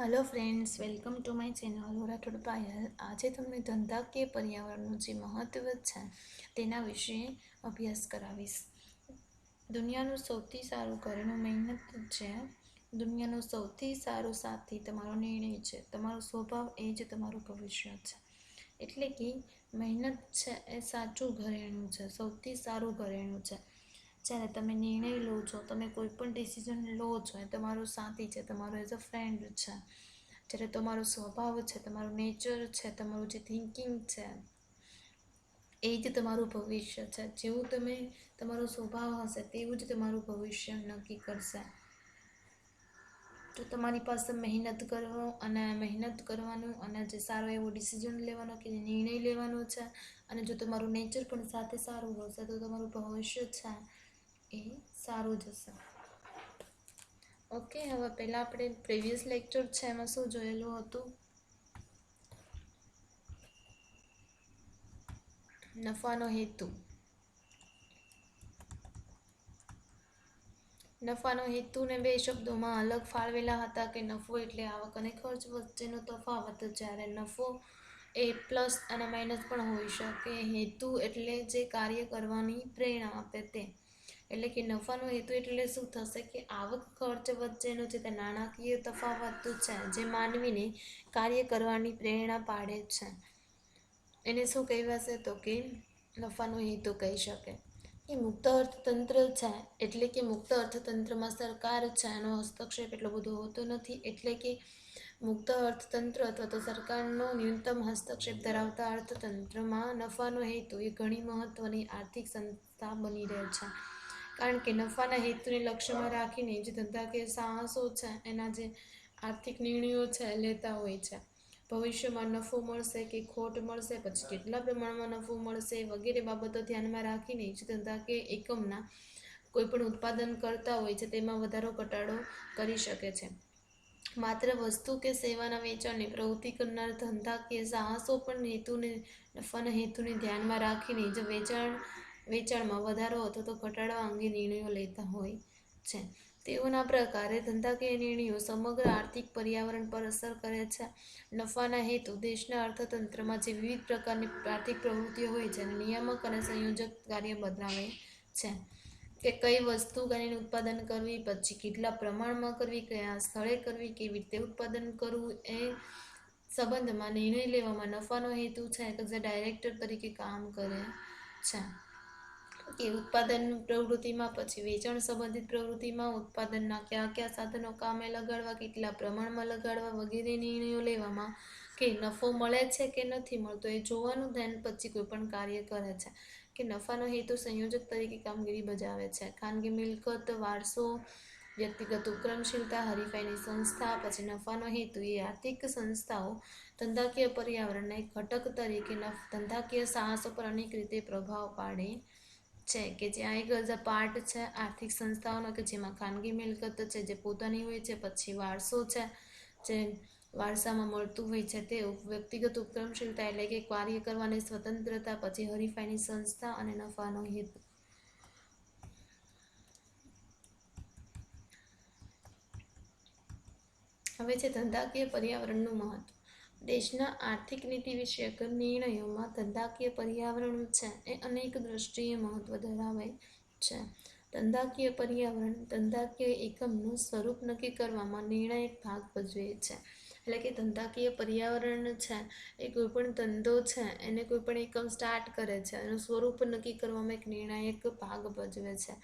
Hello friends, welcome to my channel Rathod Payal. आज તમને ધંધાકીય પર્યાવરણનું જે મહત્વ છે તેના વિશે અભ્યાસ કરાવીશ। દુનિયાનું સૌથી સારું ઘરેણું મહેનત છે। દુનિયાનો સૌથી સારો સાથી તમારો નિર્ણય છે। તમારો સ્વભાવ એ જ તમારું ભવિષ્ય છે। એટલે કે મહેનત છે એ સાચું ઘરેણું છે, સૌથી સારું ઘરેણું છે। જ્યારે તમે નિર્ણય લો છો, તમે કોઈ પણ ડિસિઝન લો છો, એ તમારો સાથી છે, તમારો એઝ અ ફ્રેન્ડ છે। જ્યારે તમારો સ્વભાવ છે, તમારું નેચર છે, તમારું જે થિંકિંગ છે એ જ તમારું ભવિષ્ય છે। જેવું તમે તમારો સ્વભાવ હશે તેવું જ તમારું ભવિષ્ય નક્કી કરશે। તો તમારી પાસે મહેનત કરવાનું અને જે સારો એવો ડિસિઝન લેવાનો કે નિર્ણય લેવાનો છે, અને જો તમારું નેચર પણ સાથે સારું હશે તો તમારું ભવિષ્ય છે એ સારું જશે। ઓકે, હવે પહેલાં આપણે પ્રીવિયસ લેક્ચર છે એમાં શું જોયેલું હતું? નફાનો હેતુ। નફાનો હેતુને બે શબ્દોમાં અલગ ફાળવેલા હતા કે નફો એટલે આવક અને ખર્ચ વચ્ચેનો તફાવત, જ્યારે નફો એ પ્લસ અને માઇનસ પણ હોઈ શકે। હેતુ એટલે જે કાર્ય કરવાની પ્રેરણા આપે તે। એટલે કે નફાનો હેતુ એટલે શું થશે કે આવક ખર્ચ વચ્ચેનો જે નાણાકીય તફાવત છે, જે માનવીને કાર્ય કરવાની પ્રેરણા પાડે છે, એને શું કહેવાશે? તો કે નફાનો હેતુ કહી શકે। એ મુક્ત અર્થતંત્ર છે, એટલે કે મુક્ત અર્થતંત્રમાં સરકાર છે એનો હસ્તક્ષેપ એટલો બધો હોતો નથી। એટલે કે મુક્ત અર્થતંત્ર અથવા તો સરકારનો ન્યૂનતમ હસ્તક્ષેપ ધરાવતા અર્થતંત્રમાં નફાનો હેતુ એ ઘણી મહત્વની આર્થિક સંસ્થા બની રહે છે। કારણ કે નફાના હેતુને લક્ષ્યમાં રાખીને જે ધંધાકીય સાહસો છે એના જે આર્થિક નિર્ણયો છે લેતા હોય છે। ભવિષ્યમાં નફો મળશે કે ખોટ મળશે, પછી કેટલા પ્રમાણમાં નફો મળશે વગેરે બાબતો ધ્યાનમાં રાખીને જ ધંધાકીય એકમના કોઈ પણ ઉત્પાદન કરતા હોય છે તેમાં વધારો ઘટાડો કરી શકે છે। માત્ર વસ્તુ કે સેવાના વેચાણની પ્રવૃત્તિ કરનાર ધંધાકીય સાહસો પણ નફાના હેતુને ધ્યાનમાં રાખીને જ વેચાણમાં વધારો અથવા તો ઘટાડવા અંગે નિર્ણયો લેતા હોય છે। તેઓના પ્રકારે ધંધાકીય નિર્ણયો સમગ્ર આર્થિક પર્યાવરણ પર અસર કરે છે। નફાના હેતુ દેશના અર્થતંત્રમાં જે વિવિધ પ્રકારની આર્થિક પ્રવૃત્તિઓ હોય છે અને નિયામક અને સંયોજક કાર્ય બતાવે છે કે કઈ વસ્તુ કઈને ઉત્પાદન કરવી, પછી કેટલા પ્રમાણમાં કરવી, કયા સ્થળે કરવી, કેવી રીતે ઉત્પાદન કરવું, એ સંબંધમાં નિર્ણય લેવામાં નફાનો હેતુ છે કે જે ડાયરેક્ટર તરીકે કામ કરે છે। કે ઉત્પાદન પ્રવૃત્તિમાં, પછી વેચાણ સંબંધિત પ્રવૃત્તિમાં ઉત્પાદનના કયા સાધનો કામે લગાડવા, કેટલા પ્રમાણમાં લગાડવા વગેરે નિર્ણયો લેવામાં કે નફો મળે છે કે નથી મળતો એ જોવાનું ધ્યાન પછી કોઈ પણ કાર્ય કરે છે। કે નફાનો હેતુ સંયોજક તરીકે કામગીરી બજાવે છે। ખાનગી મિલકત, વારસો, વ્યક્તિગત ઉત્ક્રમશીલતા, હરીફાઈની સંસ્થા, પછી નફાનો હેતુ એ આર્થિક સંસ્થાઓ ધંધાકીય પર્યાવરણના એક ઘટક તરીકે ધંધાકીય સાહસો પર અનેક રીતે પ્રભાવ પાડે છે। કે જ્યાં એક પાર્ટ છે આર્થિક સંસ્થાઓનો કે જેમાં ખાનગી મિલકત છે જે પોતાની હોય છે, પછી વારસો છે જે વારસામાં મળતું હોય છે, તે વ્યક્તિગત ઉત્ક્રમશીલતા એટલે કે કાર્ય કરવાની સ્વતંત્રતા, પછી હરીફાઈની સંસ્થા અને નફાનો હેતુ। હવે છે ધંધાકીય પર્યાવરણનું મહત્વ। દેશના આર્થિક નીતિ વિષયક નિર્ણયોમાં ધંધાકીય પર્યાવરણ છે એ અનેક દ્રષ્ટિએ મહત્વ ધરાવે છે। ધંધાકીય પર્યાવરણ ધંધાકીય એકમનું સ્વરૂપ નક્કી કરવામાં નિર્ણાયક ભાગ ભજવે છે। એટલે કે ધંધાકીય પર્યાવરણ છે એ કોઈ પણ ધંધો છે એને કોઈ પણ એકમ સ્ટાર્ટ કરે છે, એનું સ્વરૂપ નક્કી કરવામાં એક નિર્ણાયક ભાગ ભજવે છે।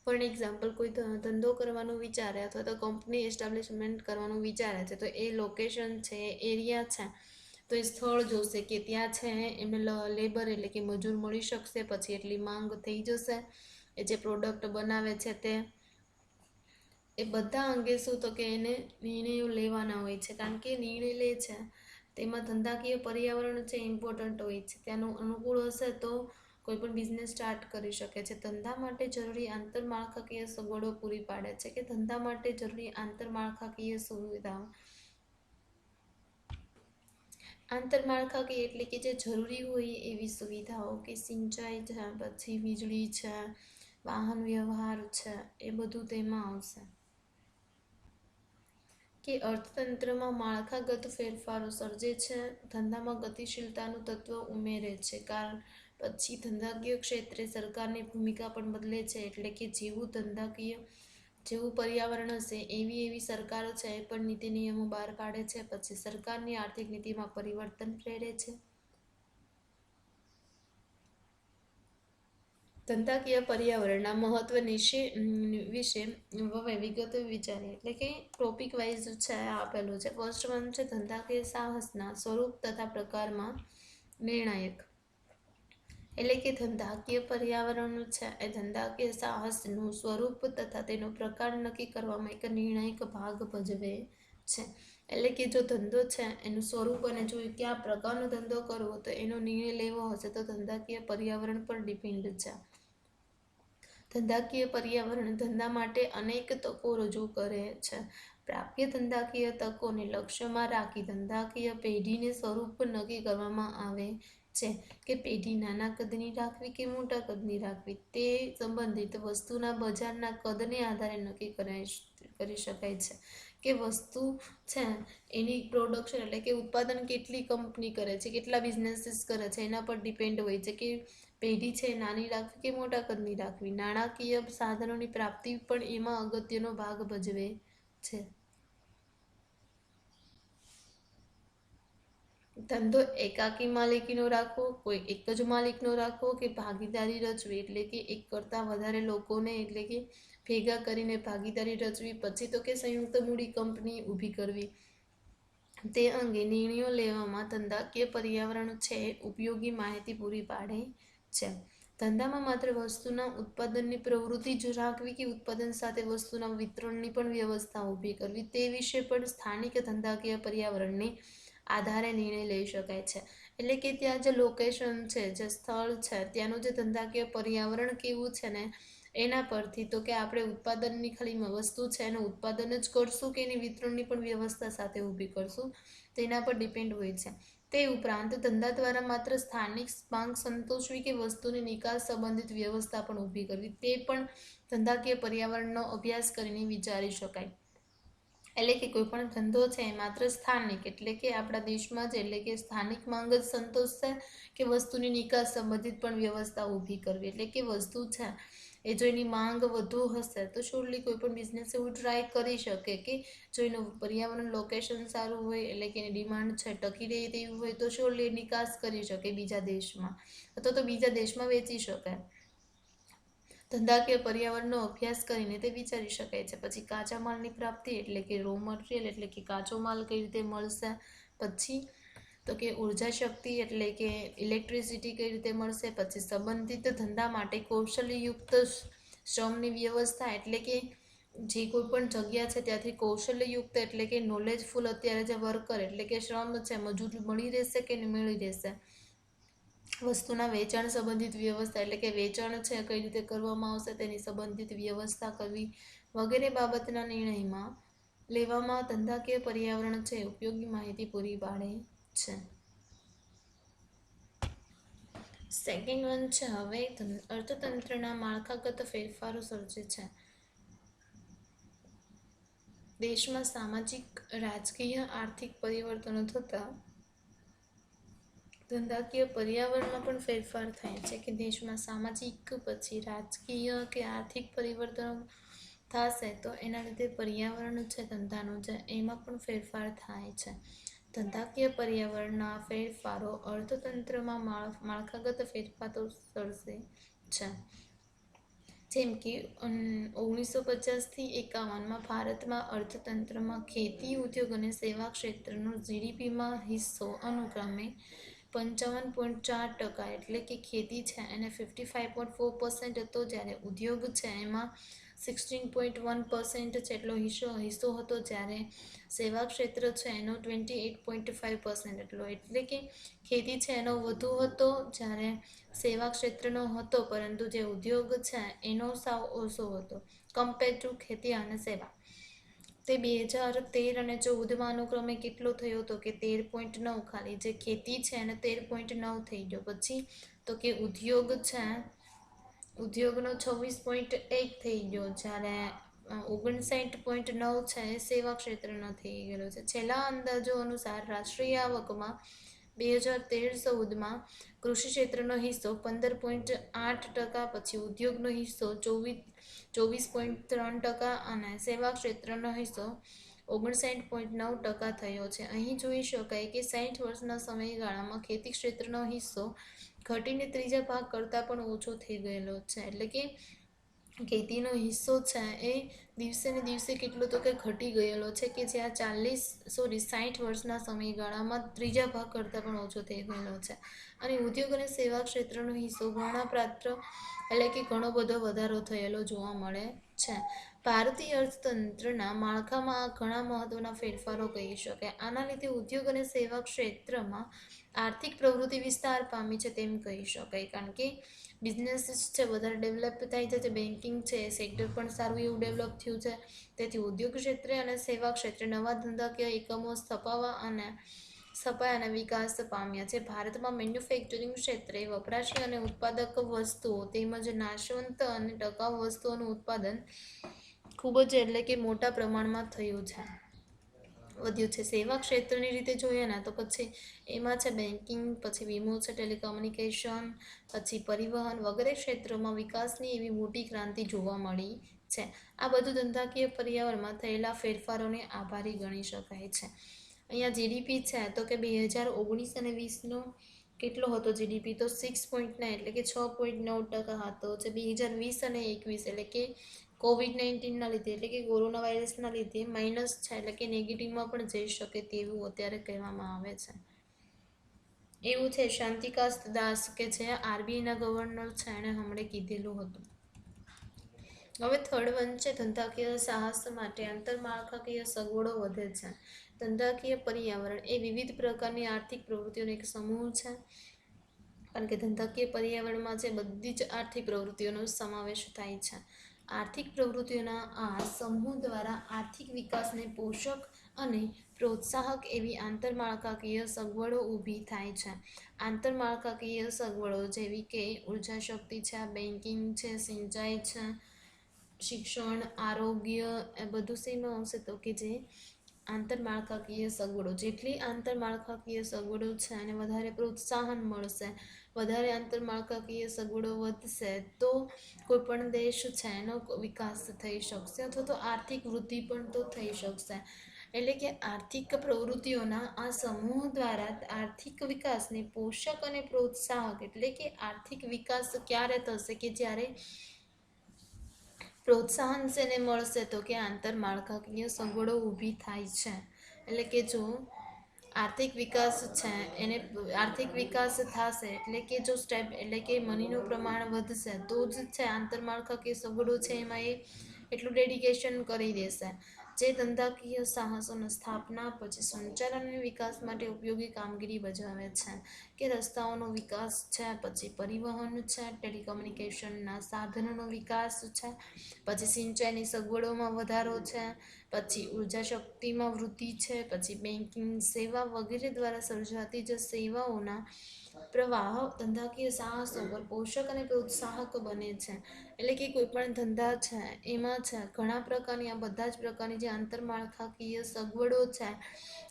ફોર એક્ઝામ્પલ, કોઈ ધંધો કરવાનું વિચારે અથવા તો કંપની એસ્ટાબ્લિશમેન્ટ કરવાનું વિચારે છે, તો એ લોકેશન છે, એરિયા છે, તો એ સ્થળ જોશે કે ત્યાં છે એમને લેબર એટલે કે મજૂર મળી શકશે, પછી એટલી માંગ થઈ જશે, એ જે પ્રોડક્ટ બનાવે છે તે એ બધા અંગે શું તો કે એને નિર્ણયો લેવાના હોય છે। કારણ કે નિર્ણય લે છે તેમાં ધંધાકીય પર્યાવરણ છે ઇમ્પોર્ટન્ટ હોય છે, ત્યાંનું અનુકૂળ હશે તો કોઈ પણ બિઝનેસ સ્ટાર્ટ કરી શકે છે। ધંધા માટે જરૂરી આંતરમાળખાકીય સગવડો પૂરી પાડે છે કે ધંધા માટે જરૂરી આંતરમાળખાકીય સુવિધાઓ। આંતરમાળખાકીય એટલે કે જે જરૂરી હોય એવી સુવિધાઓ કે સિંચાઈ છે, પછી વીજળી છે, વાહન વ્યવહાર છે, એ બધું તેમાં આવશે। કે અર્થતંત્રમાં માળખાગત ફેરફારો સર્જે છે, ધંધામાં ગતિશીલતાનું તત્વ ઉમેરે છે. કારણ પછી ધંધાકીય ક્ષેત્રે સરકારની ભૂમિકા પણ બદલે છે. એટલે કે જેવું પર્યાવરણ હશે એવી સરકારો છે એ પણ નીતિ નિયમો બહાર પાડે છે. પછી સરકારની આર્થિક નીતિમાં પરિવર્તન પ્રેરે છે. ધંધાકીય પર્યાવરણના મહત્વ વિશે હવે વિગતો વિચારીએ. એટલે કે ટોપિક વાઇઝ છે આપેલું છે. ફર્સ્ટ વન છે ધંધાકીય સાહસના સ્વરૂપ તથા પ્રકારમાં નિર્ણાયક. એટલે કે ધંધાકીય પર્યાવરણ છે એ ધંધાકીય સાહસનું સ્વરૂપ તથા તેનો પ્રકાર નક્કી કરવામાં એક નિર્ણાયક ભાગ ભજવે છે. એટલે કે જો ધંધો છે એનું સ્વરૂપ અને જો કયા પ્રકારનો ધંધો કરવો તો એનો નિર્ણય લેવો હશે તો ધંધાકીય પર્યાવરણ પર ડિપેન્ડ છે. ધંધાકીય પર્યાવરણ ધંધા માટે અનેક તકો રજૂ કરે છે. પ્રાપ્ય ધંધાકીય તકોને લક્ષ્યમાં રાખી ધંધાકીય પેઢીને સ્વરૂપ નક્કી કરવામાં આવે છે. કે પેઢી નાના કદની રાખવી કે મોટા કદની રાખવી તે સંબંધિત વસ્તુના બજારના કદને આધારે નક્કી કરી શકાય છે. કે વસ્તુ છે એની પ્રોડક્શન એટલે કે ઉત્પાદન કેટલી કંપની કરે છે, કેટલા બિઝનેસીસ કરે છે એના પર ડિપેન્ડ હોય છે કે પેઢી છે નાની રાખવી કે મોટા કદની રાખવી. નાણાકીય સાધનોની પ્રાપ્તિ પણ એમાં અગત્યનો ભાગ ભજવે છે. ધંધો એકાકી માલિકીનો રાખવો, કોઈ એક જ માલિકનો રાખવો કે ભાગીદારી રચવી એટલે કે એક કરતાં વધારે લોકોને એટલે કે ભેગા કરીને ભાગીદારી રચવી. પછી તો કે સંયુક્ત મૂડી કંપની ઊભી કરવી. તે અંગે નિર્ણયો લેવામાં ધંધાકીય પર્યાવરણ છે ઉપયોગી માહિતી પૂરી પાડે છે. ધંધામાં માત્ર વસ્તુના ઉત્પાદનની પ્રવૃત્તિ જ રાખવી કે ઉત્પાદન સાથે વસ્તુના વિતરણની પણ વ્યવસ્થા ઊભી કરવી તે વિશે પણ સ્થાનિક ધંધાકીય પર્યાવરણને આધારે નિર્ણય લઈ શકાય છે. એટલે કે ત્યાં જે લોકેશન છે, જે સ્થળ છે, ત્યાંનું જે ધંધાકીય પર્યાવરણ કેવું છે ને એના પરથી તો કે આપણે ઉત્પાદનની ખાલી વસ્તુ છે એનું ઉત્પાદન જ કરશું કે એની વિતરણની પણ વ્યવસ્થા સાથે ઊભી કરશું તેના પર ડિપેન્ડ હોય છે. તે ઉપરાંત ધંધા દ્વારા માત્ર સ્થાનિક માંગ સંતોષવી કે વસ્તુની નિકાસ સંબંધિત વ્યવસ્થા પણ ઊભી કરવી તે પણ ધંધાકીય પર્યાવરણનો અભ્યાસ કરીને વિચારી શકાય. એટલે કે કોઈ પણ ધંધો છે એ માત્ર સ્થાનિક એટલે કે આપણા દેશમાં જ એટલે કે સ્થાનિક માંગ જ સંતોષશે કે વસ્તુની નિકાસ સંબંધિત પણ વ્યવસ્થા ઊભી કરવી. એટલે કે વસ્તુ છે એ જો એની માંગ વધુ હશે તો શ્યોરલી કોઈ પણ બિઝનેસ એવું ટ્રાય કરી શકે કે જો એનું પર્યાવરણ લોકેશન સારું હોય એટલે કે એની ડિમાન્ડ છે ટકી રહે તેવું હોય તો શ્યોરલી નિકાસ કરી શકે બીજા દેશમાં અથવા તો બીજા દેશમાં વેચી શકે. ધંધાકીય પર્યાવરણનો અભ્યાસ કરીને તે વિચારી શકાય છે. પછી કાચા માલની પ્રાપ્તિ એટલે કે રો મટીરિયલ એટલે કે કાચો માલ કઈ રીતે મળશે. પછી તો કે ઉર્જા શક્તિ એટલે કે ઇલેક્ટ્રિસિટી કઈ રીતે મળશે. પછી સંબંધિત ધંધા માટે કૌશલ્યયુક્ત શ્રમની વ્યવસ્થા એટલે કે જે કોઈ પણ જગ્યા છે ત્યાંથી કૌશલ્યયુક્ત એટલે કે નોલેજફુલ અત્યારે જે વર્કર એટલે કે શ્રમ છે મજૂર મળી રહેશે કે નહીં મળી રહેશે. વસ્તુના વેચાણ સંબંધિત વ્યવસ્થા એટલે કે વેચાણ છે કઈ રીતે કરવામાં આવશે તેની સંબંધિત વ્યવસ્થા કરવી વગેરે બાબતના નિર્ણયમાં લેવામાં ધંધાકીય પર્યાવરણ છે ઉપયોગી માહિતી પૂરી પાડે છે. સેકન્ડ વન છે હવે અર્થતંત્રના માળખાગત ફેરફારો સર્જે છે. દેશમાં સામાજિક, રાજકીય, આર્થિક પરિવર્તનો થતા ધંધાકીય પર્યાવરણમાં પણ ફેરફાર થાય છે. કે દેશમાં સામાજિક પછી રાજકીય કે આર્થિક પરિવર્તનો થશે તો એના લીધે પર્યાવરણ છે ધંધાનું છે એમાં પણ ફેરફાર થાય છે. ધંધાકીય પર્યાવરણના ફેરફારો અર્થતંત્રમાં માળખાગત ફેરફારો સર્જે છે. જેમ કે 1950થી 51માં ભારતમાં અર્થતંત્રમાં ખેતી, ઉદ્યોગ અને સેવા ક્ષેત્રનો જીડીપીમાં હિસ્સો અનુક્રમે 55.4% એટલે કે ખેતી છે એને 55.4% હતો જ્યારે ઉદ્યોગ છે એમાં 16.1% જેટલો હિસ્સો હતો જ્યારે સેવા ક્ષેત્ર છે એનો 28.5% એટલો. એટલે કે ખેતી છે એનો વધુ હતો જ્યારે સેવા ક્ષેત્રનો હતો પરંતુ જે ઉદ્યોગ છે એનો સાવ ઓછો હતો કમ્પેર ટુ ખેતી અને સેવા. તે 2013 અને 14માં અનુક્રમે કેટલો થયો હતો કે 13.9 ખાલી જે ખેતી છે એને 13.9 થઈ ગયો. પછી તો કે ઉદ્યોગનો 26.1 થઈ ગયો જ્યારે 59.9 છે એ સેવા ક્ષેત્રનો થઈ ગયેલો છે. છેલ્લા અંદાજો અનુસાર રાષ્ટ્રીય આવકમાં 2013-14માં કૃષિ ક્ષેત્રનો હિસ્સો 15.8%, પછી ઉદ્યોગનો હિસ્સો 24.3% અને સેવા ક્ષેત્રનો હિસ્સો 59.9% થયો છે. અહીં જોઈ શકાય કે 60 વર્ષના સમયગાળામાં ખેતી ક્ષેત્રનો હિસ્સો ઘટીને ત્રીજા ભાગ કરતાં પણ ઓછો થઈ ગયેલો છે. એટલે કે ખેતીનો હિસ્સો છે એ દિવસે ને દિવસે કેટલો તો કે ઘટી ગયેલો છે, કે જ્યાં 60 વર્ષના સમયગાળામાં ત્રીજા ભાગ કરતાં પણ ઓછો થઈ ગયેલો છે. અને ઉદ્યોગ અને સેવા ક્ષેત્રનો હિસ્સો ગણનાપાત્ર એટલે કે ઘણો બધો વધારો થયેલો જોવા મળે છે. ભારતીય અર્થતંત્રના માળખામાં ઘણા મહત્વના ફેરફારો કહી શકાય. આના લીધે ઉદ્યોગ અને સેવા ક્ષેત્રમાં આર્થિક પ્રવૃત્તિ વિસ્તાર પામી છે તેમ કહી શકાય. કારણ કે બિઝનેસીસ છે વધારે ડેવલપ થાય છે, બેન્કિંગ છે એ સેક્ટર પણ સારું એવું ડેવલપ થયું છે. તેથી ઉદ્યોગ ક્ષેત્રે અને સેવા ક્ષેત્રે નવા ધંધાકીય એકમો સ્થપાયા અને વિકાસ પામ્યા છે. ભારતમાં મેન્યુફેક્ચરિંગ ક્ષેત્રે વપરાશી અને ઉત્પાદક વસ્તુઓ તેમજ નાશવંત અને ટકાઉ વસ્તુઓનું ઉત્પાદન ખૂબ જ એટલે કે મોટા પ્રમાણમાં થયું છે, વધ્યું છે. સેવા ક્ષેત્રની રીતે જોઈએ ને તો પછી એમાં છે બેન્કિંગ, પછી વીમો છે, ટેલિકોમ્યુનિકેશન, પછી પરિવહન વગેરે ક્ષેત્રોમાં વિકાસની એવી મોટી ક્રાંતિ જોવા મળી છે. આ બધું ધંધાકીય પર્યાવરણમાં થયેલા ફેરફારોને આભારી ગણી શકાય છે. અહીંયા જીડીપી છે તો કે 2019 અને 20નો કેટલો હતો જીડીપી, તો 6.9 એટલે કે 6.9% હતો છે. 2020 અને 21 એટલે કે COVID-19ના લીધે એટલે કે કોરોના વાયરસના લીધે માઇનસ છે, એટલે કે નેગેટિવમાં પણ જઈ શકે તેવું અત્યારે કહેવામાં આવે છે. એવું છે શાંતિકાસ દાસ કે જે આરબીઆઈના ગવર્નર છે એણે હમણાં કીધેલું હતું. હવે થર્ડ વન છે ધંધાકીય સાહસ માટે આંતરમાળખાકીય સગવડો વધે છે. ધંધાકીય પર્યાવરણ એ વિવિધ પ્રકારની આર્થિક પ્રવૃત્તિઓનો એક સમૂહ છે. કારણ કે ધંધાકીય પર્યાવરણમાં જે બધી જ આર્થિક પ્રવૃત્તિઓનો સમાવેશ થાય છે. આર્થિક પ્રવૃત્તિઓના આ સમૂહ દ્વારા આર્થિક વિકાસને પોષક અને પ્રોત્સાહક એવી આંતરમાળખાકીય સગવડો ઊભી થાય છે. આંતરમાળખાકીય સગવડો જેવી કે ઉર્જા શક્તિ છે, બેન્કિંગ છે, સિંચાઈ છે, શિક્ષણ, આરોગ્ય, એ બધું શેમાં આવશે તો કે જે આંતરમાળખાકીય સગવડો. જેટલી આંતરમાળખાકીય સગવડો છે અને વધારે પ્રોત્સાહન મળશે, વધારે આંતરમાળખાકીય સગવડો વધશે તો કોઈ પણ દેશ છે એનો વિકાસ થઈ શકશે અથવા તો આર્થિક વૃદ્ધિ પણ તો થઈ શકશે. એટલે કે આર્થિક પ્રવૃત્તિઓના આ સમૂહ દ્વારા આર્થિક વિકાસને પોષક અને પ્રોત્સાહક, એટલે કે આર્થિક વિકાસ ક્યારે થશે કે જ્યારે પ્રોત્સાહન શેને મળશે તો કે આંતરમાળખાકીય સગવડો ઊભી થાય છે. એટલે કે જો આર્થિક વિકાસ છે એને આર્થિક વિકાસ થશે એટલે કે જો એટલે કે મનીનું પ્રમાણ વધશે તો જ છે આંતરમાળખાકીય સગવડો છે એમાં એ એટલું ડેડિકેશન કરી દેશે. જે ધંધાકીય સાહસોની સ્થાપના, પછી સંચાલન અને વિકાસ માટે ઉપયોગી કામગીરી બજાવે છે, કે રસ્તાઓનો વિકાસ છે, પછી પરિવહન છે, ટેલિકોમ્યુનિકેશનના સાધનોનો વિકાસ છે, પછી સિંચાઈની સગવડોમાં વધારો છે, પછી ઉર્જા શક્તિમાં વૃદ્ધિ છે, પછી બેન્કિંગ સેવા વગેરે દ્વારા સર્જાતી જે સેવાઓના પ્રવાહ ધંધાકીય સાહસો પર પોષક અને પ્રોત્સાહક બને છે. એટલે કે કોઈ પણ ધંધા છે એમાં છે ઘણા પ્રકારની આ બધા જ પ્રકારની જે આંતરમાળખાકીય સગવડો છે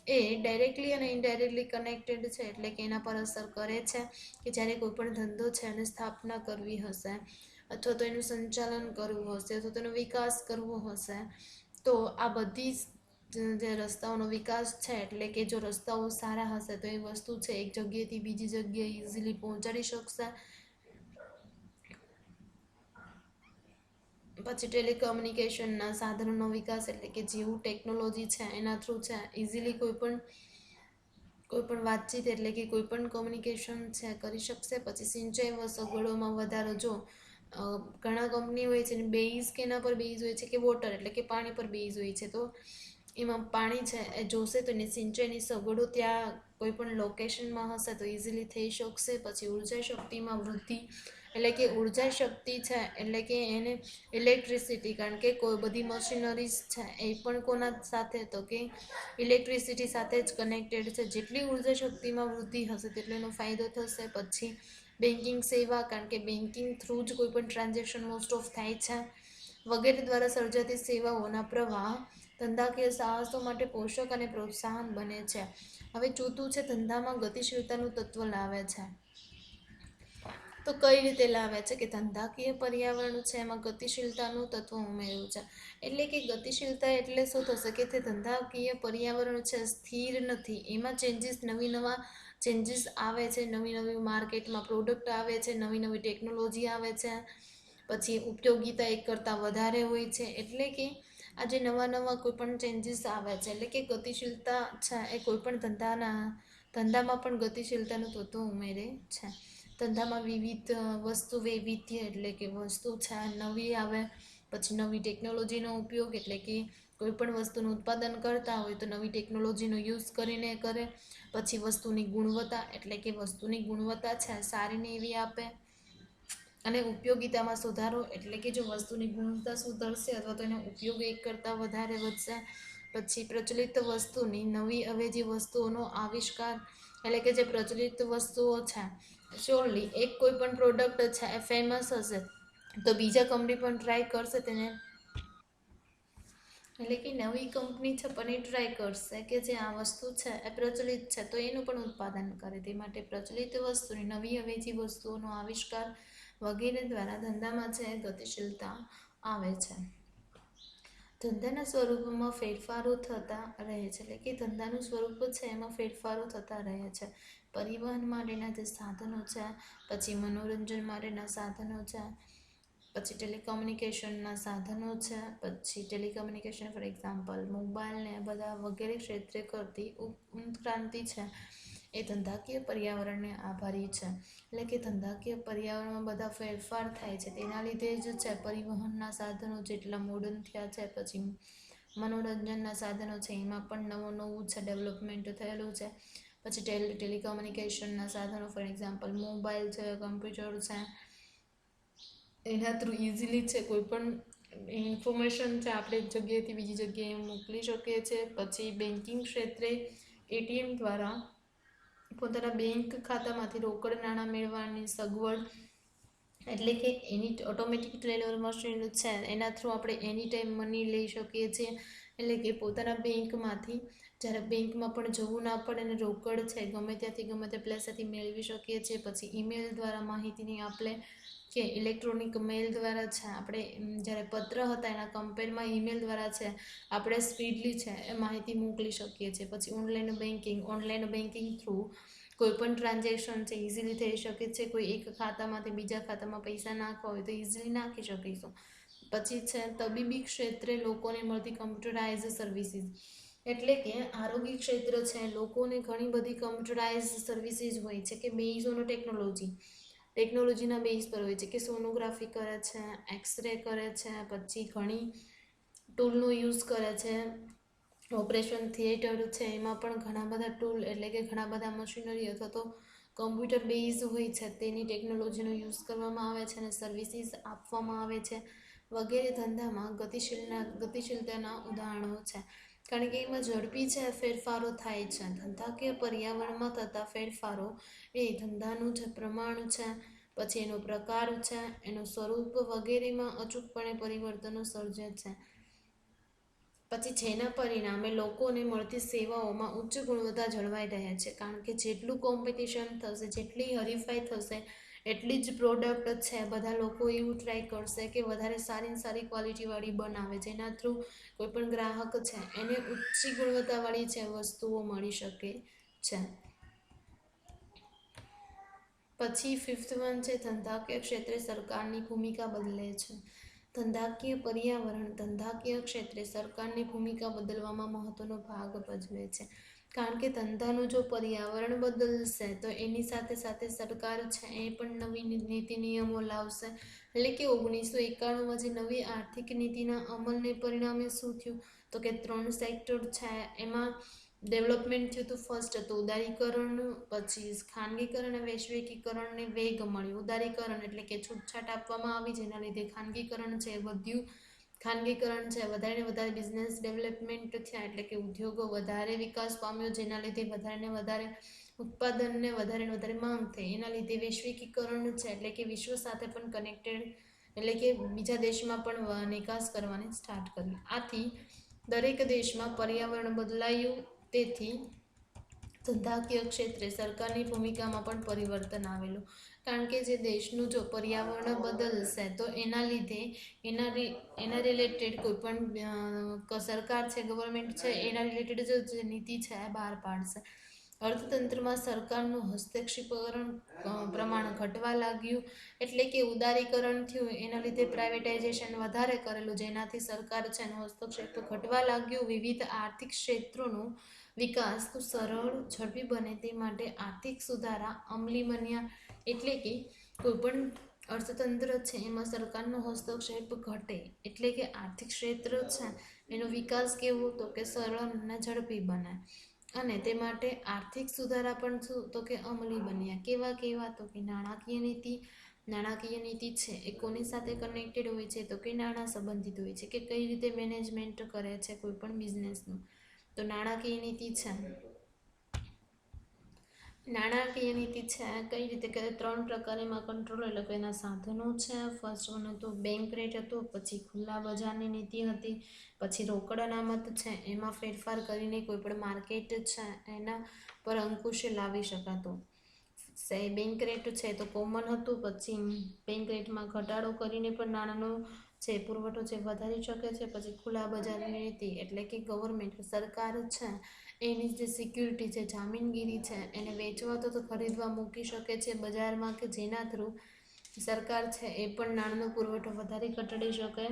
એ ડાયરેક્ટલી અને ઇનડાયરેક્ટલી કનેક્ટેડ છે. એટલે કે એના પર અસર કરે છે કે જ્યારે કોઈ પણ ધંધો છે એને સ્થાપના કરવી હશે અથવા તો એનું સંચાલન કરવું હશે અથવા તો એનો વિકાસ કરવો હશે તો આ બધી જે રસ્તાઓનો વિકાસ છે, એટલે કે જો રસ્તાઓ સારા હશે તો એ વસ્તુ છે એક જગ્યાએથી બીજી જગ્યાએ ઇઝીલી પહોંચાડી શકશે. પછી ટેલિકોમ્યુનિકેશનના સાધનોનો વિકાસ, એટલે કે જેવું ટેકનોલોજી છે એના થ્રુ છે ઇઝીલી કોઈ પણ વાતચીત એટલે કે કોઈ પણ કોમ્યુનિકેશન છે કરી શકશે. પછી સિંચાઈ સગવડોમાં વધારો, જો ઘણા કંપની હોય છે બેઝ કે એના પર બેઝ હોય છે કે વોટર એટલે કે પાણી પર બેઝ હોય છે, તો એમાં પાણી છે એ જોશે તો એની સિંચાઈની સગવડો ત્યાં કોઈ પણ લોકેશનમાં હશે તો ઇઝીલી થઈ શકશે. પછી ઉર્જા શક્તિમાં વૃદ્ધિ, એટલે કે ઉર્જા શક્તિ છે એટલે કે એને ઇલેક્ટ્રિસિટી, કારણ કે કોઈ બધી મશીનરીઝ છે એ પણ કોના સાથે તો કે ઇલેક્ટ્રિસિટી સાથે જ કનેક્ટેડ છે. જેટલી ઉર્જા શક્તિમાં વૃદ્ધિ હશે તેટલો એનો ફાયદો થશે. પછી બેન્કિંગ સેવા, કારણ કે બેન્કિંગ થ્રુ જ કોઈ પણ ટ્રાન્ઝેક્શન મોસ્ટ ઓફ થાય છે. વગેરે દ્વારા સર્જાતી સેવાઓના પ્રવાહ ધંધાકીય સાહસો માટે પોષક અને પ્રોત્સાહન બને છે. હવે ચોથું છે ધંધામાં ગતિશીલતાનું તત્વ લાવે છે. તો કઈ રીતે લાવે છે કે ધંધાકીય પર્યાવરણ છે એમાં ગતિશીલતાનું તત્વ ઉમેર્યું છે. એટલે કે ગતિશીલતા એટલે શું થશે કે તે ધંધાકીય પર્યાવરણ છે સ્થિર નથી, એમાં નવા ચેન્જીસ આવે છે, નવી નવી માર્કેટમાં પ્રોડક્ટ આવે છે, નવી નવી ટેકનોલોજી આવે છે, પછી ઉપયોગિતા એક કરતાં વધારે હોય છે. એટલે કે આજે નવા કોઈ પણ ચેન્જીસ આવે છે એટલે કે ગતિશીલતા છે એ કોઈ પણ ધંધામાં પણ ગતિશીલતાનું તત્વ ઉમેરે છે. ધંધામાં વિવિધ વસ્તુ વૈવિધ્ય એટલે કે વસ્તુ છે નવી આવે, પછી નવી ટેકનોલોજીનો ઉપયોગ એટલે કે કોઈ પણ વસ્તુનું ઉત્પાદન કરતા હોય તો નવી ટેકનોલોજીનો યુઝ કરીને કરે. પછી વસ્તુની ગુણવત્તા એટલે કે વસ્તુની ગુણવત્તા છે સારી ને એવી આપે. અને ઉપયોગિતામાં સુધારો એટલે કે જો વસ્તુની ગુણવત્તા સુધરશે અથવા તો એનો ઉપયોગ એક કરતાં વધારે વધશે. પછી પ્રચલિત વસ્તુની નવી અવેજી વસ્તુઓનો આવિષ્કાર એટલે કે જે પ્રચલિત વસ્તુઓ છે શ્યોરલી એક કોઈ પણ પ્રોડક્ટ છે એ ફેમસ હશે તો બીજા કંપની પણ ટ્રાય કરશે તેને. એટલે કે નવી કંપની છે પણ એ ટ્રાય કરશે કે જે આ વસ્તુ છે એ પ્રચલિત છે તો એનું પણ ઉત્પાદન કરે. તે માટે પ્રચલિત વસ્તુની નવી અવેજી વસ્તુઓનો આવિષ્કાર વગેરે દ્વારા ધંધામાં છે ગતિશીલતા આવે છે. ધંધાના સ્વરૂપમાં ફેરફારો થતા રહે છે. એટલે કે ધંધાનું સ્વરૂપ છે એમાં ફેરફારો થતા રહે છે. પરિવહન માટેના જે સાધનો છે, પછી મનોરંજન માટેના સાધનો છે, પછી ટેલિકોમ્યુનિકેશનના સાધનો છે, પછી ટેલિકોમ્યુનિકેશન ફોર એક્ઝામ્પલ મોબાઈલ ને બધા વગેરે ક્ષેત્રે કરતી ઉત્ક્રાંતિ છે એ ધંધાકીય પર્યાવરણને આભારી છે. એટલે કે ધંધાકીય પર્યાવરણમાં બધા ફેરફાર થાય છે તેના લીધે જ છે પરિવહનના સાધનો જેટલા મોડર્ન થયા છે, પછી મનોરંજનના સાધનો છે એમાં પણ નવું છે ડેવલપમેન્ટ થયેલું છે. પછી ટેલિકોમ્યુનિકેશનના સાધનો ફોર એક્ઝામ્પલ મોબાઈલ છે, કમ્પ્યુટર છે, એના થ્રુ ઇઝીલી છે કોઈ પણ ઇન્ફોર્મેશન છે આપણે એક જગ્યાએથી બીજી જગ્યાએ મોકલી શકીએ છીએ. પછી બેન્કિંગ ક્ષેત્રે એટીએમ દ્વારા પોતાના બેંક ખાતામાંથી રોકડ નાણાં મેળવવાની સગવડ એટલે કે એની ઓટોમેટિક ટેલર મશીન છે એના થ્રુ આપણે એની ટાઈમ મની લઈ શકીએ છીએ. એટલે કે પોતાના બેંકમાંથી જ્યારે બેંકમાં પણ જવું ના પડે અને રોકડ છે ગમે ત્યાંથી ગમે તે પ્લેસેથી મેળવી શકીએ છીએ. પછી ઈમેલ દ્વારા માહિતીની આપણે કે ઇલેક્ટ્રોનિક મેલ દ્વારા છે આપણે જ્યારે પત્ર હતા એના કમ્પેરમાં ઈમેલ દ્વારા છે આપણે સ્પીડલી છે એ માહિતી મોકલી શકીએ છીએ. પછી ઓનલાઈન બેન્કિંગ થ્રુ કોઈ પણ ટ્રાન્ઝેક્શન છે ઇઝીલી થઈ શકે છે. કોઈ એક ખાતામાંથી બીજા ખાતામાં પૈસા નાખવા હોય તો ઇઝીલી નાખી શકીશું. પછી છે તબીબી ક્ષેત્રે લોકોને મળતી કમ્પ્યુટરાઇઝ સર્વિસીસ એટલે કે આરોગ્ય ક્ષેત્ર છે લોકોને ઘણી બધી કમ્પ્યુટરાઇઝ સર્વિસીસ હોય છે કે બેઝ ઓન ટેકનોલોજીના બેઝ પર હોય છે કે સોનોગ્રાફી કરે છે, એક્સરે કરે છે, પછી ઘણી ટૂલનો યુઝ કરે છે. ઓપરેશન થિયેટર છે એમાં પણ ઘણા બધા ટૂલ એટલે કે ઘણા બધા મશીનરી અથવા તો કમ્પ્યુટર બેઝ હોય છે તેની ટેકનોલોજીનો યુઝ કરવામાં આવે છે અને સર્વિસીસ આપવામાં આવે છે. વગેરે ધંધામાં ગતિશીલતાના ઉદાહરણો છે કારણ કે એમાં ઝડપી છે ફેરફારો થાય છે. ધંધાકીય પર્યાવરણમાં થતા ફેરફારો એ ધંધાનું જે પ્રમાણ છે, પછી એનો પ્રકાર છે, એનું સ્વરૂપ વગેરેમાં અચૂકપણે પરિવર્તનો સર્જે છે. પછી જેના પરિણામે લોકોને મળતી સેવાઓમાં ઉચ્ચ ગુણવત્તા જળવાઈ રહે છે કારણ કે જેટલું કોમ્પિટિશન થશે, જેટલી હરીફાઈ થશે એટલી જ પ્રોડક્ટ છે બધા લોકો એવું ટ્રાય કરશે કે વધારે સારી ક્વોલિટીવાળી બનાવે જેના થ્રુ કોઈ પણ ગ્રાહક છે એને ઊંચી ગુણવત્તાવાળી છે વસ્તુઓ મળી શકે છે. પછી 5th વન છે ધંધાકીય ક્ષેત્રે સરકારની ભૂમિકા બદલે છે. ધંધાકીય પર્યાવરણ ધંધાકીય ક્ષેત્રે સરકારની ભૂમિકા બદલવામાં મહત્વનો ભાગ ભજવે છે કારણ કે ધંધાનું જો પર્યાવરણ બદલશે તો એની સાથે સાથે સરકાર છે એ પણ નવી નીતિ નિયમો લાવશે. એટલે કે 1991માં જે નવી આર્થિક નીતિના અમલને પરિણામે શું થયું તો કે 3 સેક્ટર છે એમાં ડેવલપમેન્ટ થયું હતું. ફર્સ્ટ હતું ઉદારીકરણ, પછી ખાનગીકરણ અને વૈશ્વિકીકરણને વેગ મળ્યો. ઉદારીકરણ એટલે કે છૂટછાટ આપવામાં આવી જેના લીધે ખાનગીકરણ છે વધ્યું. ખાનગીકરણ છે વધારે ને વધારે બિઝનેસ ડેવલપમેન્ટ થયા એટલે કે ઉદ્યોગો વધારે વિકાસ પામ્યો જેના લીધે વધારે ને વધારે ઉત્પાદનને વધારે ને વધારે માંગ થઈ. એના લીધે વૈશ્વિકીકરણ છે એટલે કે વિશ્વ સાથે પણ કનેક્ટેડ એટલે કે બીજા દેશમાં પણ નિકાસ કરવાની સ્ટાર્ટ કરી. આથી દરેક દેશમાં પર્યાવરણ બદલાયું, તેથી ધંધાકીય ક્ષેત્રે સરકારની ભૂમિકામાં પણ પરિવર્તન આવેલું. કારણ કે જે દેશનું જો પર્યાવરણ બદલશે તો એના લીધે એના રિલેટેડ કોઈ પણ સરકાર છે, ગવર્મેન્ટ છે, એના રિલેટેડ જે નીતિ છે એ બહાર પાડશે. અર્થતંત્રમાં સરકારનું હસ્તક્ષેપકરણ પ્રમાણ ઘટવા લાગ્યું, એટલે કે ઉદારીકરણ થયું, એના લીધે પ્રાઇવેટાઇઝેશન વધારે કરેલું, જેનાથી સરકાર છે એનો હસ્તક્ષેપ ઘટવા લાગ્યું. વિવિધ આર્થિક ક્ષેત્રોનું વિકાસ સરળ, ઝડપી બને તે માટે આર્થિક સુધારા અમલી બન્યા. એટલે કે કોઈપણ અર્થતંત્ર છે એમાં સરકારનો હસ્તક્ષેપ ઘટે, એટલે કે આર્થિક ક્ષેત્ર છે એનો વિકાસ કેવો, તો કે સરળ અને ઝડપી બને. અને તે માટે આર્થિક સુધારા પણ શું, તો કે અમલી બન્યા. કેવા તો કે નાણાકીય નીતિ. નાણાકીય નીતિ છે એ કોની સાથે કનેક્ટેડ હોય છે, તો કે નાણાં સંબંધિત હોય છે, કે કઈ રીતે મેનેજમેન્ટ કરે છે કોઈ પણ બિઝનેસનું. તો નાણાકીય નીતિ છે, નાણાકીય નીતિ છે કઈ રીતે કરે, 3 પ્રકાર એમાં કંટ્રોલ, એટલે કે એના સાધનો છે. ફર્સ્ટ વન હતું બેંક રેટ હતું, પછી ખુલ્લા બજારની નીતિ હતી, પછી રોકડ અનામત છે એમાં ફેરફાર કરીને કોઈ પણ માર્કેટ છે એના પર અંકુશ લાવી શકાતો. બેંક રેટ છે તો કોમન હતું, પછી બેંક રેટમાં ઘટાડો કરીને પણ નાણાંનો જે પુરવઠો છે વધારી શકે છે. પછી ખુલ્લા બજારની નીતિ, એટલે કે ગવર્મેન્ટ, સરકાર છે એની જે સિક્યુરિટી છે, જામીનગીરી છે, એને વેચવા તો ખરીદવા મૂકી શકે છે બજારમાં, કે જેના થ્રુ સરકાર છે એ પણ નાણાંનો પુરવઠો વધારી ઘટાડી શકે.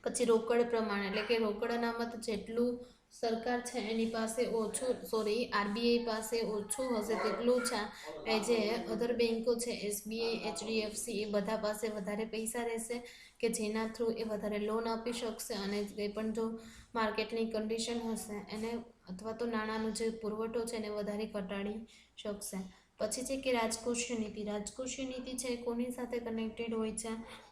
પછી રોકડ પ્રમાણ, એટલે કે રોકડ અનામત જેટલું સરકાર છે એની પાસે ઓછું, આરબીઆઈ પાસે ઓછું હશે તેટલું છે એ જે અધર બેન્કો છે, એસબીઆઈ, એચડીએફસી, એ બધા પાસે વધારે પૈસા રહેશે, કે જેના થ્રુ એ વધારે લોન આપી શકશે. અને એ પણ જો માર્કેટની કન્ડિશન હશે એને, અથવા તો નાણાંનો જે પુરવઠો છે એને વધારે ઘટાડી શકશે. પછી છે કે રાજકોષીય નીતિ. રાજકોષીય નીતિ છે એ કોની સાથે કનેક્ટેડ હોય છે,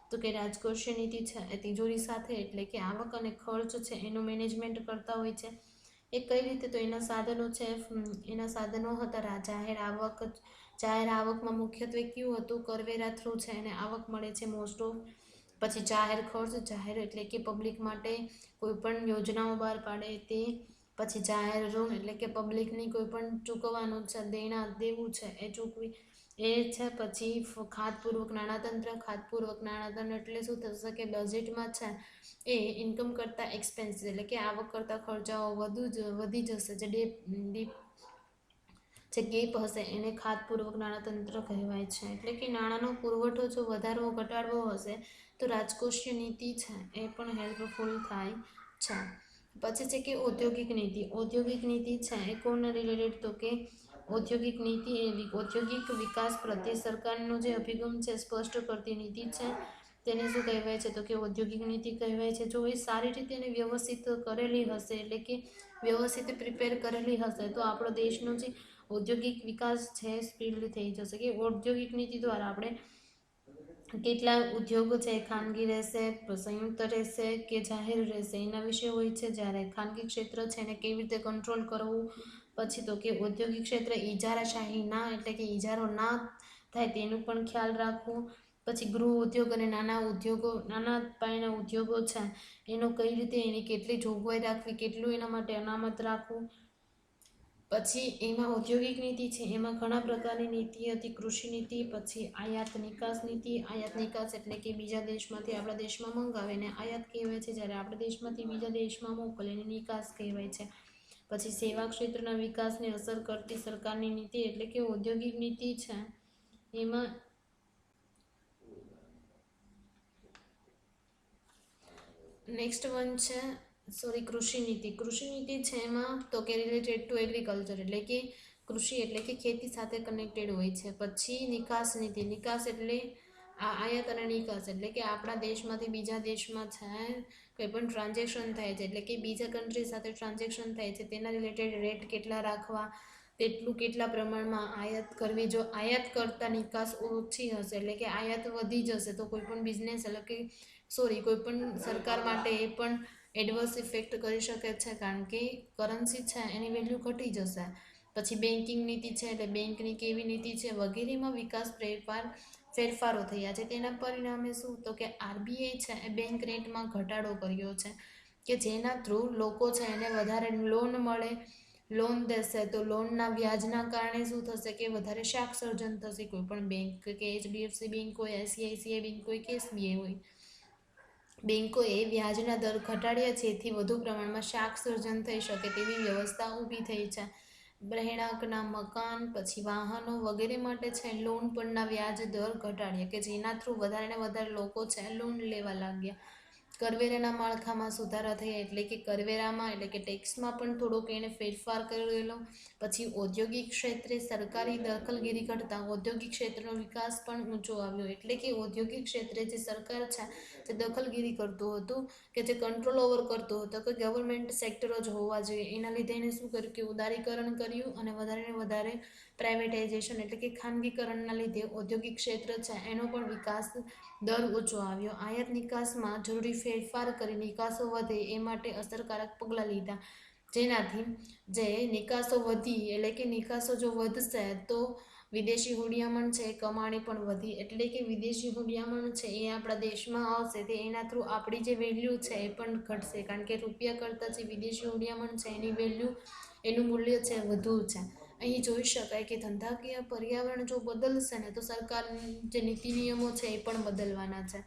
તો કે રાજકોષીય નીતિ છે એ તિજોરી સાથે, એટલે કે આવક અને ખર્ચ છે એનું મેનેજમેન્ટ કરતા હોય છે. એ કઈ રીતે, તો એના સાધનો છે, એના સાધનો હતા જાહેર આવક. જાહેર આવકમાં મુખ્યત્વે કયું હતું, કરવેરા થ્રુ છે એને આવક મળે છે મોસ્ટ ઓફ. પછી જાહેર ખર્ચ, જાહેર એટલે કે પબ્લિક માટે કોઈ પણ યોજનાઓ બહાર પાડે તે. પછી જાહેર ઋણ, એટલે કે પબ્લિકની કોઈ પણ ચૂકવવાનું છે, દેવું છે એ ચૂકવી એ છે. પછી ખાતપૂર્વક નાણાતંત્ર. ખાતપૂર્વક નાણાતંત્ર એટલે શું થશે, કે બજેટમાં છે એ ઇન્કમ કરતાં એક્સપેન્સિસ, એટલે કે આવક કરતાં ખર્ચાઓ વધી જશે, જે ગેપ હશે એને ખાતપૂર્વક નાણાતંત્ર કહેવાય છે. એટલે કે નાણાંનો પુરવઠો જો વધારવો ઘટાડવો હશે તો રાજકોષીય નીતિ છે એ પણ હેલ્પફુલ થાય છે. પછી છે કે ઔદ્યોગિક નીતિ. ઔદ્યોગિક નીતિ છે એ કોને રિલેટેડ, તો કે ઔદ્યોગિક નીતિ એ ઔદ્યોગિક વિકાસ પ્રત્યે સરકારનો જે અભિગમ છે સ્પષ્ટ કરતી નીતિ છે. તેને શું કહેવાય છે, તો કે ઔદ્યોગિક નીતિ કહેવાય છે. જો એ સારી રીતે એને વ્યવસ્થિત કરેલી હશે, એટલે કે વ્યવસ્થિત પ્રિપેર કરેલી હશે, તો આપણો દેશનો જે ઔદ્યોગિક વિકાસ છે સ્પીડ થઈ જશે. કે ઔદ્યોગિક નીતિ દ્વારા આપણે કેટલા ઉદ્યોગો છે, ખાનગી રહેશે, સંયુક્ત રહેશે કે જાહેર રહેશે, એના વિશે હોય છે. જ્યારે ખાનગી ક્ષેત્ર છે એને કેવી રીતે કંટ્રોલ કરવું. પછી તો કે ઔદ્યોગિક ક્ષેત્ર ઇજારાશાહી ના, એટલે કે ઇજારો ના થાય તેનું પણ ખ્યાલ રાખવું. પછી ગૃહ ઉદ્યોગ અને નાના પાયાના ઉદ્યોગો છે એનો કઈ રીતે, એની કેટલી જોગવાઈ રાખવી, કેટલું એના માટે અનામત રાખવું. પછી એમાં ઔદ્યોગિક નીતિ છે એમાં ઘણા પ્રકારની નીતિ હતી. કૃષિ નીતિ, પછી આયાત નિકાસ નીતિ. આયાત નિકાસ એટલે કે બીજા દેશમાંથી આપણા દેશમાં મંગાવે ને આયાત કહેવાય છે, જ્યારે આપણા દેશમાંથી બીજા દેશમાં મોકલે એને નિકાસ કહેવાય છે. પછી સેવા ક્ષેત્રના વિકાસને અસર કરતી સરકારની નીતિ, એટલે કે ઔદ્યોગિક નીતિ છે એમાં નેક્સ્ટ વન છે કૃષિ નીતિ. કૃષિ નીતિ છે એમાં તો કે રિલેટેડ ટુ એગ્રીકલ્ચર, એટલે કે કૃષિ એટલે કે ખેતી સાથે કનેક્ટેડ હોય છે. પછી નિકાસ નીતિ. નિકાસ એટલે આયાત અને નિકાસ, એટલે કે આપણા દેશમાંથી બીજા દેશમાં છે કોઈ પણ ટ્રાન્ઝેક્શન થાય છે, એટલે કે બીજા કન્ટ્રી સાથે ટ્રાન્ઝેક્શન થાય છે તેના રિલેટેડ રેટ કેટલા રાખવા, તેટલું કેટલા પ્રમાણમાં આયાત કરવી. જો આયાત કરતાં નિકાસ ઓછી હશે, એટલે કે આયાત વધી જશે, તો કોઈ પણ બિઝનેસ, એટલે કે કોઈ પણ સરકાર માટે એ પણ એડવર્સ ઇફેક્ટ કરી શકે છે, કારણ કે કરન્સી છે એની વેલ્યુ ઘટી જશે. પછી બેન્કિંગ નીતિ છે, એટલે બેંકની કેવી નીતિ છે વગેરેમાં વિકાસ ફેરફાર ફેરફારો થયા છે. તેના પરિણામે શું તો કે આરબીઆઈ છે એ બેંક રેટમાં ઘટાડો કર્યો છે કે જેના થ્રુ લોકો છે એને વધારે લોન મળે. લોન દેશે તો લોનના વ્યાજના કારણે શું થશે કે વધારે શાક સર્જન થશે. કોઈ પણ બેંક કે એચડીએફસી બેંક હોય, આઈસીઆઈસીઆઈ બેંક હોય કે એસબીઆઈ હોય, બેંકોએ વ્યાજના દર ઘટાડ્યા છે જેથી વધુ પ્રમાણમાં શાક સર્જન થઈ શકે તેવી વ્યવસ્થા ઊભી થઈ છે. રહેણાંકના મકાન પછી વાહનો વગેરે માટે છે લોન પરના વ્યાજ દર ઘટાડ્યા કે જેના થ્રુ વધારે ને વધારે લોકો છે લોન લેવા લાગ્યા. કરવેરાના માળખામાં સુધારા થયા એટલે કે કરવેરામાં એટલે કે ટેક્સમાં પણ થોડોક એને ફેરફાર કરેલો. પછી ઔદ્યોગિક ક્ષેત્રે સરકારી દખલગીરી ઘટતા ઔદ્યોગિક ક્ષેત્રનો વિકાસ પણ ઊંચો આવ્યો. એટલે કે ઔદ્યોગિક ક્ષેત્રે જે સરકાર છે જે દખલગીરી કરતું હતું કે જે કંટ્રોલ ઓવર કરતું હતું કે ગવર્મેન્ટ સેક્ટરો જ હોવા જોઈએ, એના લીધે એને શું કર્યું કે ઉદારીકરણ કર્યું અને વધારે ને વધારે પ્રાઇવેટાઇઝેશન એટલે કે ખાનગીકરણના લીધે ઔદ્યોગિક ક્ષેત્ર છે એનો પણ વિકાસ દર ઊંચો આવ્યો. આયાત નિકાસમાં જરૂરી ફેરફાર કરી નિકાસો વધે એ માટે અસરકારક પગલાં લીધા, જેનાથી જે નિકાસો વધી એટલે કે નિકાસો જો વધશે તો વિદેશી હુંડિયામણ છે કમાણી પણ વધી. એટલે કે વિદેશી હુંડિયામણ છે એ આપણા દેશમાં આવશે તે એના થ્રુ આપણી જે વેલ્યુ છે એ પણ ઘટશે, કારણ કે રૂપિયા કરતાં જે વિદેશી હુંડિયામણ છે એની વેલ્યુ એનું મૂલ્ય છે વધુ છે. અહીં જોઈ શકાય કે ધંધાકીય પર્યાવરણ જો બદલશે ને તો સરકારની જે નીતિ નિયમો છે એ પણ બદલવાના છે,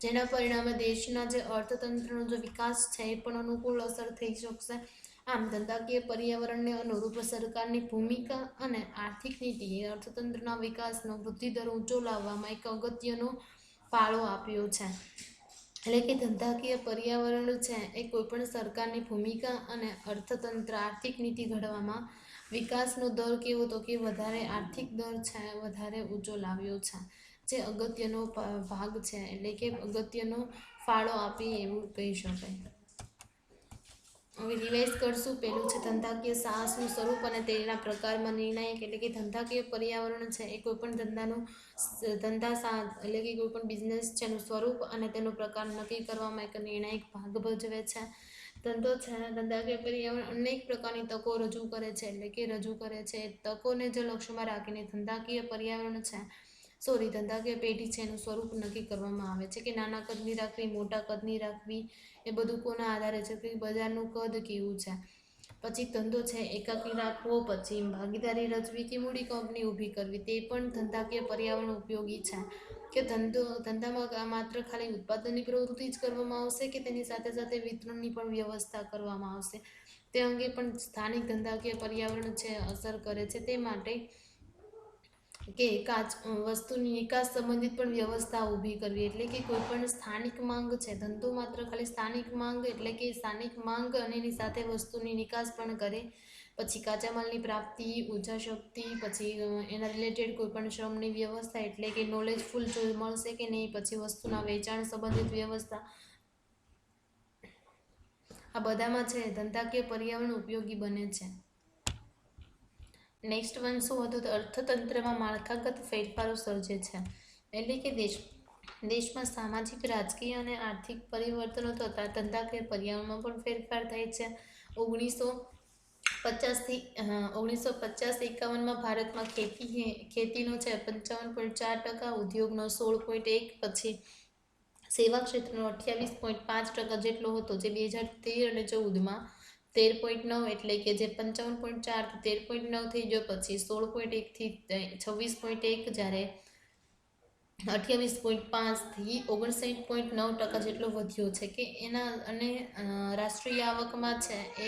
જેના પરિણામે દેશના જે અર્થતંત્રનો જે વિકાસ છે એ પણ અનુકૂળ અસર થઈ શકશે. આમ ધંધાકીય પર્યાવરણને અનુરૂપ સરકારની ભૂમિકા અને આર્થિક નીતિએ અર્થતંત્રના વિકાસનો વૃદ્ધિદર ઊંચો લાવવામાં એક અગત્યનો ફાળો આપ્યો છે. એટલે કે ધંધાકીય પર્યાવરણ છે એ કોઈપણ સરકારની ભૂમિકા અને અર્થતંત્ર આર્થિક નીતિ ઘડવામાં વિકાસનો દર કેવો તો કે વધારે આર્થિક દર છે વધારે ઊંચો લાવ્યો છે, જે અગત્યનો ભાગ છે એટલે કે અગત્યનો ફાળો આપી એવું કહી શકાય. હવે રિવાઇઝ કરશું. પહેલું છે ધંધાકીય સાહસનું સ્વરૂપ અને તેના પ્રકારમાં નિર્ણાયક એટલે કે ધંધાકીય પર્યાવરણ છે એ કોઈપણ ધંધાનું એટલે કે કોઈપણ બિઝનેસ છે એનું સ્વરૂપ અને તેનો પ્રકાર નક્કી કરવામાં એક નિર્ણાયક ભાગ ભજવે છે. ધંધો છે ધંધાકીય પર્યાવરણ અનેક પ્રકારની તકો રજૂ કરે છે એટલે કે રજૂ કરે છે. તકોને જો લક્ષ્યમાં રાખીને ધંધાકીય પર્યાવરણ છે ધંધાકીય પેઢી છે એનું સ્વરૂપ નક્કી કરવામાં આવે છે કે નાના કદની રાખવી, મોટા કદની રાખવી, એ બધું કોના આધારે છે કે બજારનું કદ કેવું છે. પછી ધંધો છે એકાકી રાખવો, પછી ભાગીદારી રચવી કે મૂડી કંપની ઊભી કરવી, તે પણ ધંધાકીય પર્યાવરણ ઉપયોગી છે. કે ધંધામાં માત્ર ખાલી ઉત્પાદનની પ્રવૃત્તિ જ કરવામાં આવશે કે તેની સાથે સાથે વિતરણની પણ વ્યવસ્થા કરવામાં આવશે, તે અંગે પણ સ્થાનિક ધંધાકીય પર્યાવરણ છે અસર કરે છે. તે માટે કે વસ્તુની નિકાસ સંબંધિત પણ વ્યવસ્થા ઊભી કરવી એટલે કે કોઈ પણ સ્થાનિક માંગ છે, ધંધો માત્ર ખાલી સ્થાનિક માંગ એટલે કે સ્થાનિક માંગ અને એની સાથે વસ્તુની નિકાસ પણ કરે. પછી કાચા માલની પ્રાપ્તિ, ઊર્જા શક્તિ, પછી એના રિલેટેડ કોઈ પણ શ્રમની વ્યવસ્થા એટલે કે નોલેજફુલ જો મળશે કે નહીં, પછી વસ્તુના વેચાણ સંબંધિત વ્યવસ્થા, આ બધામાં છે ધંધાકીય પર્યાવરણ ઉપયોગી બને છે. નેક્સ્ટ વન શું હતું તો અર્થતંત્રમાં માળખાગત ફેરફારો સર્જે છે એટલે કે દેશમાં સામાજિક, રાજકીય અને આર્થિક પરિવર્તનો થતાં ધંધાકીય પર્યાવરણમાં પણ ફેરફાર થાય છે. 1950-51માં ભારતમાં ખેતીનો છે 55.4%, ઉદ્યોગનો 16.1%, પછી સેવા ક્ષેત્રનો 28.5% જેટલો હતો, જે 2013 અને 14માં 13.9 એટલે કે જે 55.4 થી 13.9 થઈ ગયો, પછી 16.1 થી 26.1, જ્યારે 28.5 થી 59.9% જેટલો વધ્યો છે કે એના. અને રાષ્ટ્રીય આવકમાં છે એ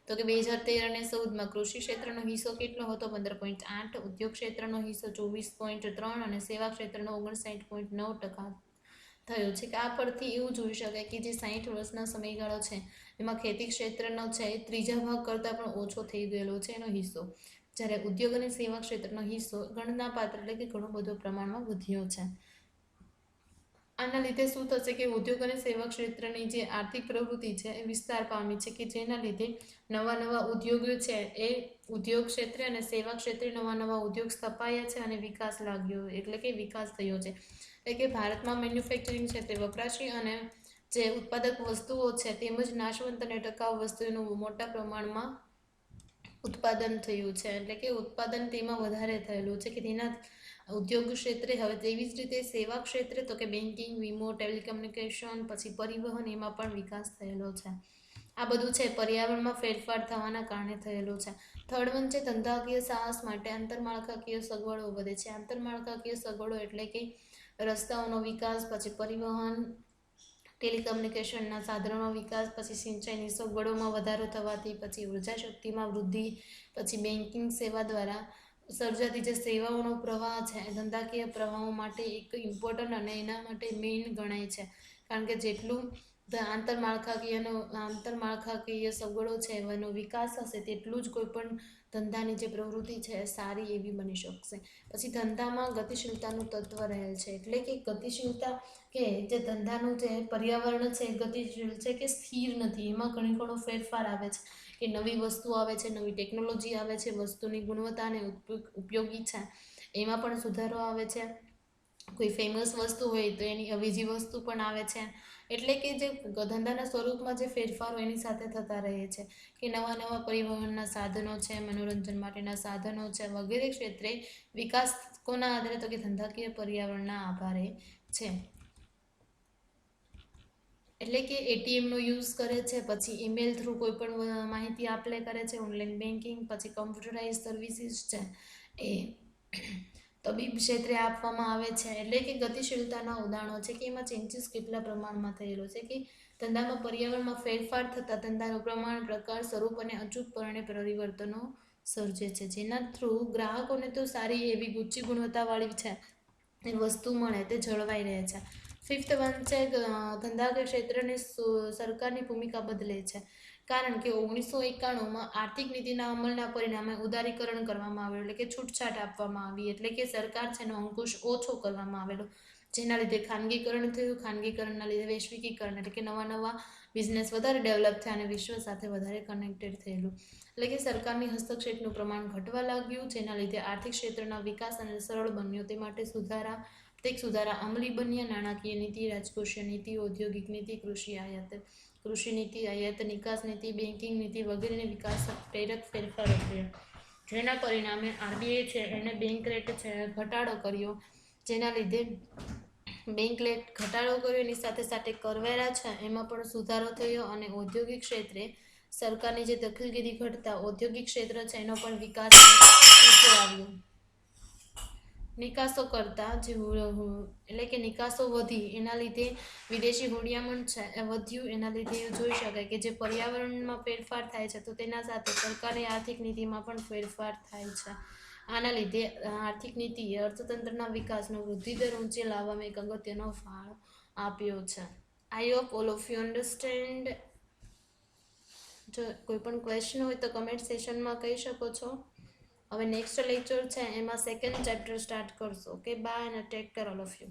તો કે 2013 અને 14માં કૃષિ ક્ષેત્રનો હિસ્સો કેટલો હતો 15.8, ઉદ્યોગ ક્ષેત્રનો હિસ્સો 24.3 અને સેવા ક્ષેત્રનો 59.9% થયો છે. કે આ પરથી એવું જોઈ શકાય કે જે 60 વર્ષના સમયગાળો છે એમાં ખેતી ક્ષેત્રનો છે એ ત્રીજા ભાગ કરતાં પણ ઓછો થઈ ગયેલો છે એનો હિસ્સો, જ્યારે ઉદ્યોગ અને સેવા ક્ષેત્રનો હિસ્સો ગણના પાત્ર એટલે કે ઘણો બધો પ્રમાણમાં વધ્યો છે. આના લીધે શું થશે કે ઉદ્યોગ અને સેવા ક્ષેત્રની જે આર્થિક પ્રવૃત્તિ છે એ વિસ્તાર પામી છે કે જેના લીધે નવા ઉદ્યોગો છે એ ઉદ્યોગ ક્ષેત્રે અને સેવા ક્ષેત્રે નવા ઉદ્યોગ સ્થપાયા છે અને વિકાસ લાગ્યો એટલે કે વિકાસ થયો છે. એટલે કે ભારતમાં મેન્યુફેક્ચરિંગ ક્ષેત્રે વપરાશી અને જે ઉત્પાદક વસ્તુઓ છે તેમજ નાશવંત અને ટકાઉ વસ્તુઓનું મોટા પ્રમાણમાં ઉત્પાદન થયું છે એટલે કે ઉત્પાદન તેમાં વધારે થયેલું છે કે તેના ઉદ્યોગ ક્ષેત્રે. હવે તેવી જ રીતે સેવા ક્ષેત્રે તો કે બેન્કિંગ, વીમો, ટેલિકમ્યુનિકેશન, પછી પરિવહન, એમાં પણ વિકાસ થયેલો છે. આ બધું છે પર્યાવરણમાં ફેરફાર થવાના કારણે થયેલું છે. થર્ડ વન છે ધંધાકીય સાહસ માટે આંતરમાળખાકીય સગવડો વધે છે. આંતરમાળખાકીય સગવડો એટલે કે રસ્તાઓનો વિકાસ, પછી પરિવહન, ટેલિકમ્યુનિકેશનના સાધનોનો વિકાસ, પછી સિંચાઈની સગવડોમાં વધારો થવાથી, પછી ઉર્જા શક્તિમાં વૃદ્ધિ, પછી બેન્કિંગ સેવા દ્વારા સર્જાતી જે સેવાઓનો પ્રવાહ છે ધંધાકીય પ્રવાહો માટે એક ઇમ્પોર્ટન્ટ અને એના માટે મેઇન ગણાય છે. કારણ કે જેટલું આંતરમાળખાકીય સગવડો છે એનો વિકાસ હશે તેટલું જ કોઈ પણ ધંધાની જે પ્રવૃત્તિ છે સારી એવી બની શકશે. પછી ધંધામાં ગતિશીલતાનું તત્વ રહેલ છે. એટલે કે ગતિશીલતા કે જે ધંધાનું જે પર્યાવરણ છે ગતિશીલ છે કે સ્થિર નથી. એમાં ઘણો ફેરફાર આવે છે કે નવી વસ્તુ આવે છે, નવી ટેકનોલોજી આવે છે, વસ્તુની ગુણવત્તા અને ઉપયોગી છે એમાં પણ સુધારો આવે છે. કોઈ ફેમસ વસ્તુ હોય તો એની અવેજી વસ્તુ પણ આવે છે. એટલે કે જે ધંધાના સ્વરૂપમાં જે ફેરફારો એની સાથે થતા રહે છે કે નવા પરિવહનના સાધનો છે, મનોરંજન માટેના સાધનો છે, વગેરે ક્ષેત્રે વિકાસ કોના આધારે તો કે ધંધાકીય પર્યાવરણના આધારે છે. એટલે કે એટીએમનો યુઝ કરે છે, પછી ઈમેલ થ્રુ કોઈ પણ માહિતી આપલે કરે છે, ઓનલાઈન બેન્કિંગ, પછી કમ્પ્યુટરાઇઝ સર્વિસીસ છે એ તબીબ ક્ષેત્રે આપવામાં આવે છે. એટલે કે ગતિશીલતાના ઉદાહરણો છે કે એમાં ચેન્જીસ કેટલા પ્રમાણમાં થયેલો છે કે ધંધામાં પર્યાવરણમાં ફેરફાર થતાં ધંધાનું પ્રમાણ, પ્રકાર, સ્વરૂપ અને અચૂકપણે પરિવર્તનો સર્જે છે, જેના થ્રુ ગ્રાહકોને તો સારી એવી ઊંચી ગુણવત્તાવાળી છે એ વસ્તુ મળે તે જળવાઈ રહે છે. ફિફ્થ વન છે ધંધાકીય ક્ષેત્રની સરકારની ભૂમિકા બદલે છે. કારણ કે 1991માં આર્થિક નીતિના અમલના પરિણામે ઉદારીકરણ કરવામાં આવેલું, એટલે કે છૂટછાટ આપવામાં આવી, એટલે કે સરકાર છે એનો અંકુશ ઓછો કરવામાં આવેલો, જેના લીધે ખાનગીકરણ થયું. ખાનગીકરણના લીધે વૈશ્વિકીકરણ, એટલે કે નવા બિઝનેસ વધારે ડેવલપ થયા અને વિશ્વ સાથે વધારે કનેક્ટેડ થયેલું. એટલે કે સરકારની હસ્તક્ષેપનું પ્રમાણ ઘટવા લાગ્યું, જેના લીધે આર્થિક ક્ષેત્રના વિકાસ અને સરળ બન્યો. તે માટે સુધારા અમલી બન્યા. નાણાકીય નીતિ, રાજકોષીય નીતિ, ઔદ્યોગિક નીતિ, કૃષિ નીતિ, આયાત નિકાસ નીતિ, બેન્કિંગ નીતિ વગેરેને વિકાસ પ્રેરક ફેરફારો થયા, જેના પરિણામે આરબીઆઈ છે એને બેંક રેટ છે ઘટાડો કર્યો, જેના લીધે બેંક રેટ ઘટાડો કર્યો. એની સાથે સાથે કરવેરા છે એમાં પણ સુધારો થયો અને ઔદ્યોગિક ક્ષેત્રે સરકારની જે દખલગીરી ઘટતા ઔદ્યોગિક ક્ષેત્ર છે એનો પણ વિકાસ આવ્યો. નિકાસો કરતા જે એટલે કે નિકાસો વધી એના લીધે વિદેશી હુંડિયામણ છે એ વધ્યું. એના લીધે જોઈ શકાય કે જે પર્યાવરણમાં ફેરફાર થાય છે તો તેના સાથે સરકારી આર્થિક નીતિમાં પણ ફેરફાર થાય છે. આના લીધે આર્થિક નીતિએ અર્થતંત્રના વિકાસનો વૃદ્ધિદર ઊંચે લાવવામાં એક અગત્યનો ફાળો આપ્યો છે. I hope all of you understand. જો કોઈ પણ ક્વેશ્ચન હોય તો કમેન્ટ સેશનમાં કહી શકો છો. હવે નેક્સ્ટ લેક્ચર છે એમાં સેકન્ડ ચેપ્ટર સ્ટાર્ટ કરશો. ઓકે, બાય અને take care all of you.